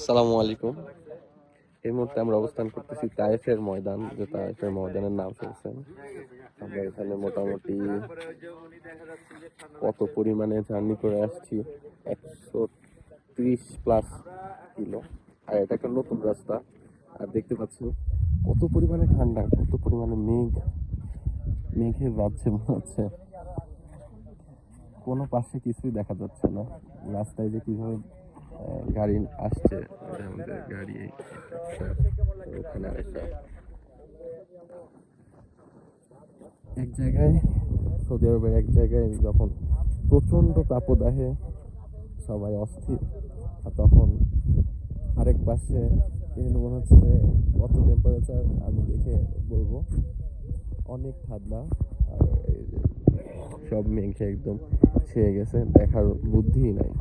আসসালামু আলাইকুম। এই মুহূর্তে আমরা অবস্থান করতেছি তায়েফের ময়দান, যে তায়েফের ময়দানের নাম শুনছেন। আমরা এখানে মোটামুটি কত পরিমাণে জার্নি করে আসছি, 130+ কিলো। আর এটা একটা নতুন রাস্তা। আর দেখতে পাচ্ছি কত পরিমাণে ঠান্ডা, কত পরিমাণে মেঘের রাজ্যে মনে হচ্ছে। কোনো পাশে কিছুই দেখা যাচ্ছে না। রাস্তায় যে কিভাবে গাড়ি আসছে, আমাদের গাড়ি ওখানে আরেকটা। এক জায়গায়, সৌদি আরবের এক জায়গায় যখন প্রচণ্ড তাপদাহে সবাই অস্থির, আর তখন আরেক পাশে এখানে মনে হচ্ছে কত টেম্পারেচার আমি দেখে বলবো, অনেক ঠান্ডা। আর এই যে সব মেঘে একদম ছেয়ে গেছে, দেখার বুদ্ধিই নাই।